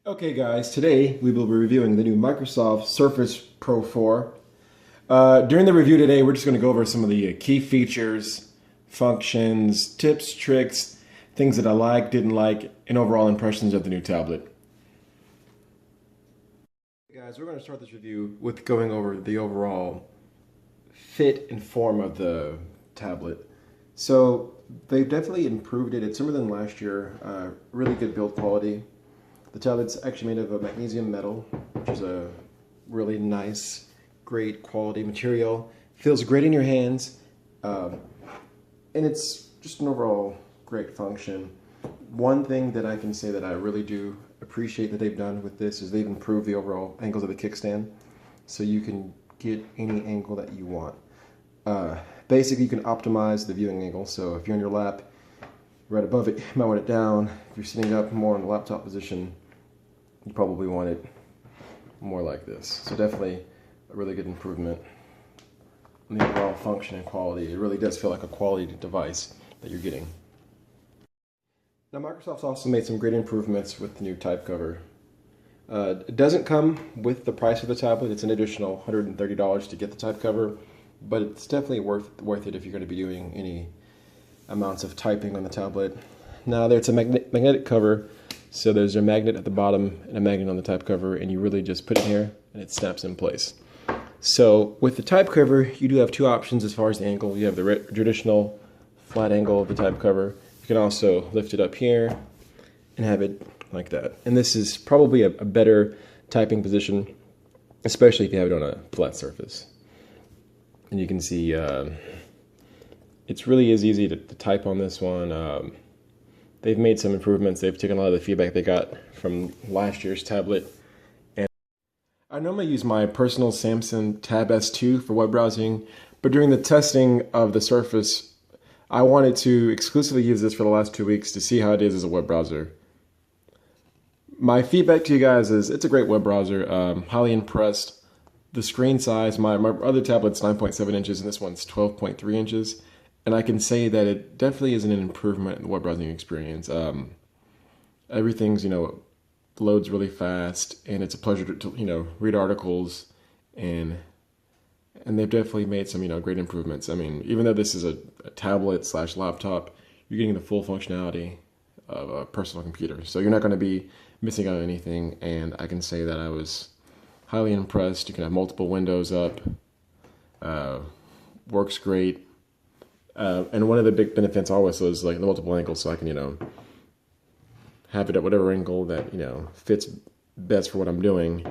Okay guys, today we will be reviewing the new Microsoft Surface Pro 4. During the review today, we're just going to go over some of the key features, functions, tips, tricks, things that I like, didn't like, and overall impressions of the new tablet. Guys, we're going to start this review with going over the overall fit and form of the tablet. So they've definitely improved it. It's similar than last year. Really good build quality. The tablet's actually made of a magnesium metal, which is a really nice, great quality material. Feels great in your hands, and it's just an overall great function. One thing that I can say that I really do appreciate that they've done with this is they've improved the overall angles of the kickstand, so you can get any angle that you want. Basically, you can optimize the viewing angle, so if you're on your lap, right above it, you might want it down. If you're sitting up more in the laptop position, you probably want it more like this. So definitely a really good improvement in the overall function and quality. It really does feel like a quality device that you're getting. Now Microsoft's also made some great improvements with the new type cover. It doesn't come with the price of the tablet. It's an additional $130 to get the type cover, but it's definitely worth it if you're going to be doing any amounts of typing on the tablet. Now there's a magnetic cover, so there's a magnet at the bottom and a magnet on the type cover, and you really just put it here and it snaps in place. So with the type cover, you do have two options as far as the angle. You have the traditional flat angle of the type cover. You can also lift it up here and have it like that. And this is probably a better typing position, especially if you have it on a flat surface. And you can see it's really is easy to type on this one. They've made some improvements. They've taken a lot of the feedback they got from last year's tablet. And I normally use my personal Samsung Tab S2 for web browsing, but during the testing of the Surface, I wanted to exclusively use this for the last 2 weeks to see how it is as a web browser. My feedback to you guys is it's a great web browser. Highly impressed. The screen size, my other tablet's 9.7 inches and this one's 12.3 inches. And I can say that it definitely is an improvement in the web browsing experience. Everything's, loads really fast, and it's a pleasure to read articles, and they've definitely made some, great improvements. I mean, even though this is a tablet / laptop, you're getting the full functionality of a personal computer. So you're not going to be missing out on anything, and I can say that I was highly impressed. You can have multiple windows up, works great. And one of the big benefits always was like the multiple angles, so I can, have it at whatever angle that, fits best for what I'm doing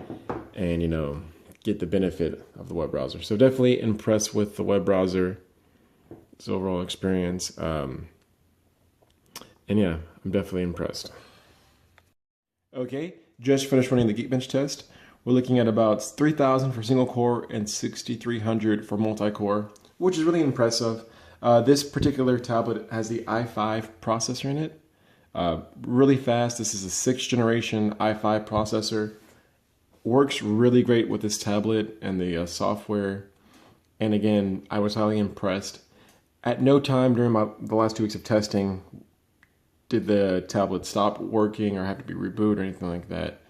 and, get the benefit of the web browser. So definitely impressed with the web browser, its overall experience. And yeah, I'm definitely impressed. Okay, just finished running the Geekbench test. We're looking at about 3,000 for single core and 6,300 for multi-core, which is really impressive. This particular tablet has the i5 processor in it. Really fast. This is a 6th generation i5 processor. Works really great with this tablet and the software. And again, I was highly impressed. At no time during the last 2 weeks of testing did the tablet stop working or have to be rebooted or anything like that.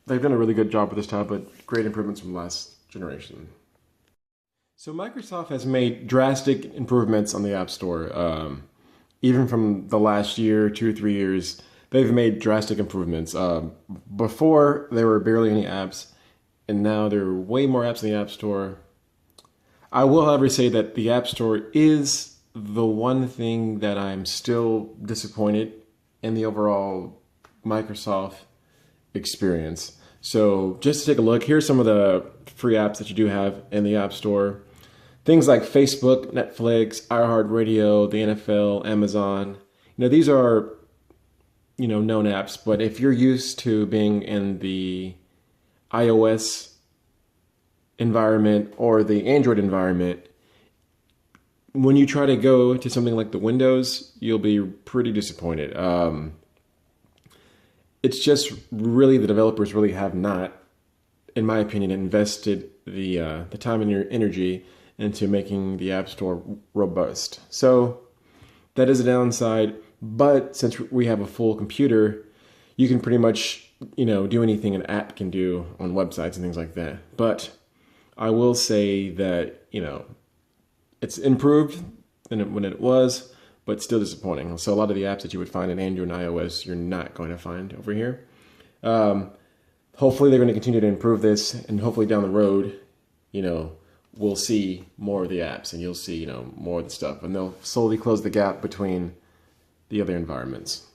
They've done a really good job with this tablet. Great improvements from last generation. So Microsoft has made drastic improvements on the App Store. Even from the last year, 2 or 3 years, they've made drastic improvements. Before, there were barely any apps, and now there are way more apps in the App Store. I will, however, say that the App Store is the one thing that I'm still disappointed in the overall Microsoft experience. So just to take a look, here's some of the free apps that you do have in the App Store. Things like Facebook, Netflix, iHeartRadio, the NFL, Amazon. These are, known apps, but if you're used to being in the iOS environment or the Android environment, when you try to go to something like the Windows, you'll be pretty disappointed. It's just really the developers really have not, in my opinion, invested the time and your energy into making the App Store robust. So that is a downside, but since we have a full computer, you can pretty much, do anything an app can do on websites and things like that. But I will say that, it's improved than when it was, but still disappointing. So a lot of the apps that you would find in Android and iOS, you're not going to find over here. Hopefully they're going to continue to improve this, and hopefully down the road, we'll see more of the apps, and you'll see, more of the stuff, and they'll slowly close the gap between the other environments.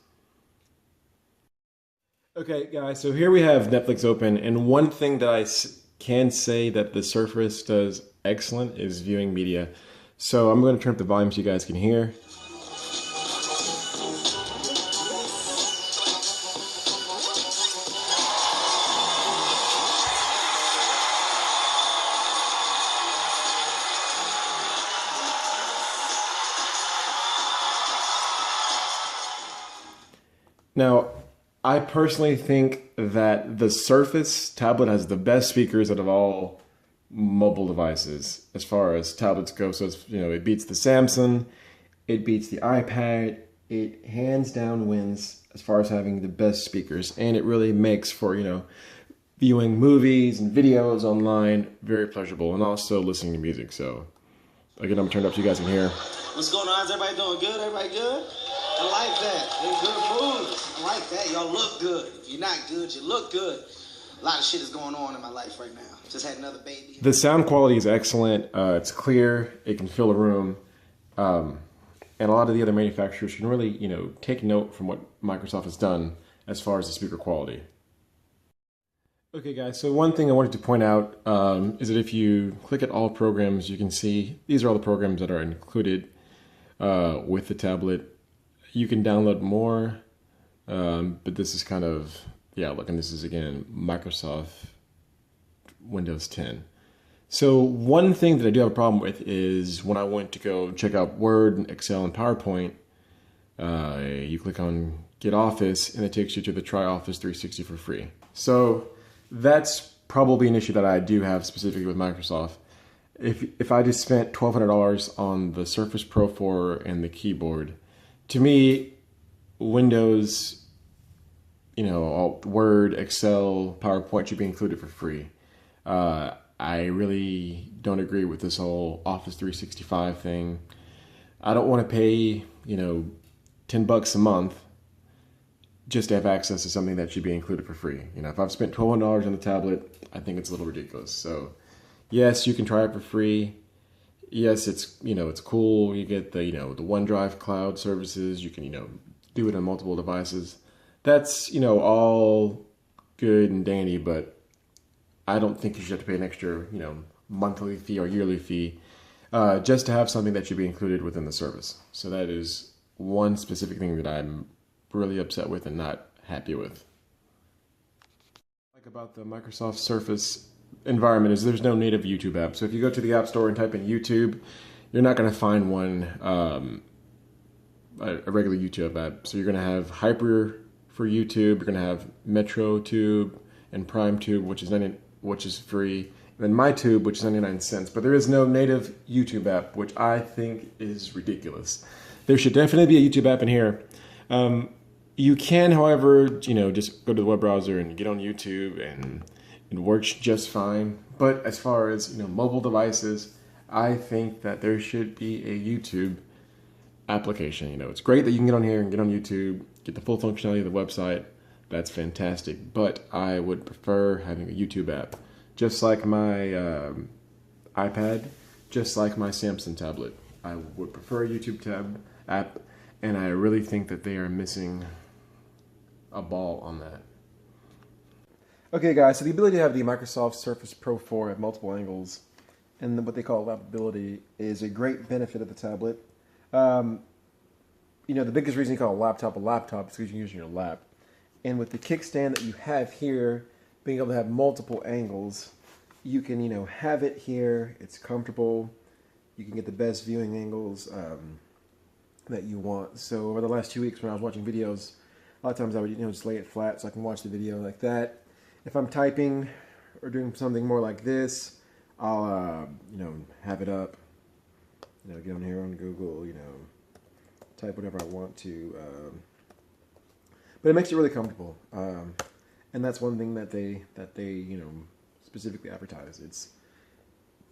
Okay, guys, so here we have Netflix open, and one thing that I can say that the Surface does excellent is viewing media. So I'm going to turn up the volume so you guys can hear. Now, I personally think that the Surface tablet has the best speakers out of all mobile devices as far as tablets go. So it's, it beats the Samsung, it beats the iPad, it hands down wins as far as having the best speakers, and it really makes for, viewing movies and videos online very pleasurable, and also listening to music. So again, I'm turned up so you guys can hear. What's going on? Is everybody doing good? Everybody good? I like that. In good mood. I like that. Y'all look good. If you're not good, you look good. A lot of shit is going on in my life right now. Just had another baby. The sound quality is excellent. It's clear. It can fill a room. And a lot of the other manufacturers can really, take note from what Microsoft has done as far as the speaker quality. Okay, guys, so one thing I wanted to point out is that if you click at all programs, you can see these are all the programs that are included with the tablet. You can download more, but this is kind of, look, and this is, again, Microsoft Windows 10. So one thing that I do have a problem with is when I went to go check out Word, and Excel, and PowerPoint, you click on Get Office, and it takes you to the Try Office 360 for free. So that's probably an issue that I do have specifically with Microsoft. If I just spent $1,200 on the Surface Pro 4 and the keyboard, to me, Windows, Word, Excel, PowerPoint should be included for free. I really don't agree with this whole Office 365 thing. I don't want to pay, $10 a month just to have access to something that should be included for free. If I've spent $1,200 on the tablet, I think it's a little ridiculous. So, yes, you can try it for free. Yes, it's it's cool. You get the the OneDrive cloud services. You can do it on multiple devices. That's all good and dandy, but I don't think you should have to pay an extra monthly fee or yearly fee just to have something that should be included within the service. So that is one specific thing that I'm really upset with and not happy with. Like about the Microsoft Surface environment is there's no native YouTube app. So if you go to the App Store and type in YouTube, you're not going to find one, a regular YouTube app. So you're going to have Hyper for YouTube, you're going to have MetroTube and PrimeTube, which is free, and then MyTube, which is 99 cents. But there is no native YouTube app, which I think is ridiculous. There should definitely be a YouTube app in here. You can, however, just go to the web browser and get on YouTube, and it works just fine. But as far as mobile devices, I think that there should be a YouTube application. It's great that you can get on here and get on YouTube, get the full functionality of the website. That's fantastic. But I would prefer having a YouTube app, just like my iPad, just like my Samsung tablet. I would prefer a YouTube app, and I really think that they are missing a ball on that. Okay, guys, so the ability to have the Microsoft Surface Pro 4 at multiple angles and what they call lappability is a great benefit of the tablet. The biggest reason you call a laptop is because you can use your lap. And with the kickstand that you have here, being able to have multiple angles, you can, have it here. It's comfortable. You can get the best viewing angles that you want. So over the last 2 weeks when I was watching videos, a lot of times I would, just lay it flat so I can watch the video like that. If I'm typing or doing something more like this, I'll, have it up, get on here on Google, type whatever I want to. but it makes it really comfortable. And that's one thing that they specifically advertise.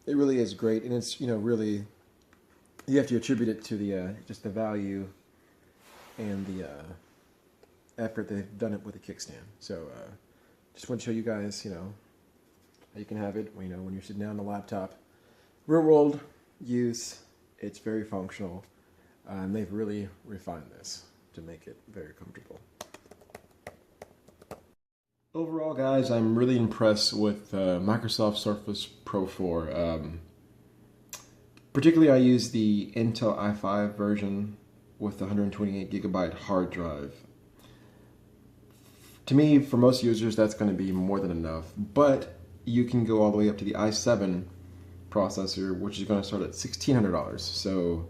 It really is great, and it's really, you have to attribute it to the just the value and the effort they've done it with a kickstand. So just want to show you guys how you can have it when you're sitting down on a laptop. Real world use, it's very functional, and they've really refined this to make it very comfortable. Overall, guys, I'm really impressed with Microsoft Surface Pro 4. Particularly, I use the Intel i5 version with the 128GB hard drive. To me, for most users, that's going to be more than enough, but you can go all the way up to the i7 processor, which is going to start at $1,600. So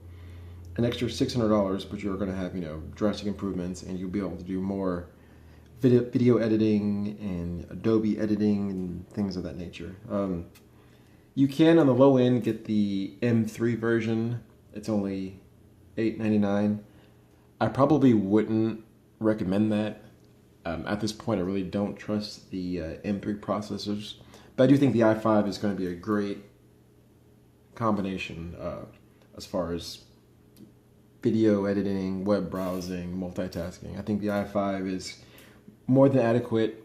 an extra $600, but you're going to have drastic improvements, and you'll be able to do more video editing and Adobe editing and things of that nature. You can, on the low end, get the M3 version. It's only $8.99. I probably wouldn't recommend that. At this point, I really don't trust the M3 processors, but I do think the i5 is going to be a great combination as far as video editing, web browsing, multitasking. I think the i5 is more than adequate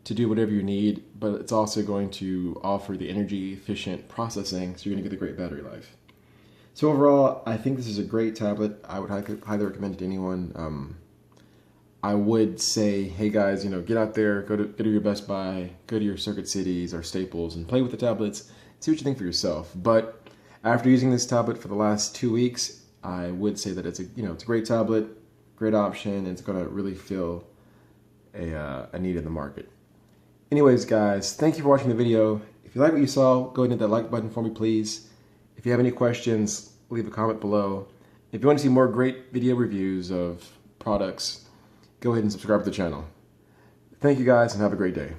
to do whatever you need, but it's also going to offer the energy efficient processing, so you're going to get a great battery life. So overall, I think this is a great tablet. I would highly recommend it to anyone. I would say, hey guys, get out there, go to your Best Buy, go to your Circuit Cities or Staples and play with the tablets, see what you think for yourself. But after using this tablet for the last 2 weeks, I would say that it's a great tablet, great option, and it's going to really fill a need in the market. Anyways, guys, thank you for watching the video. If you like what you saw, go ahead and hit that like button for me, please. If you have any questions, leave a comment below. If you want to see more great video reviews of products, go ahead and subscribe to the channel. Thank you guys, and have a great day.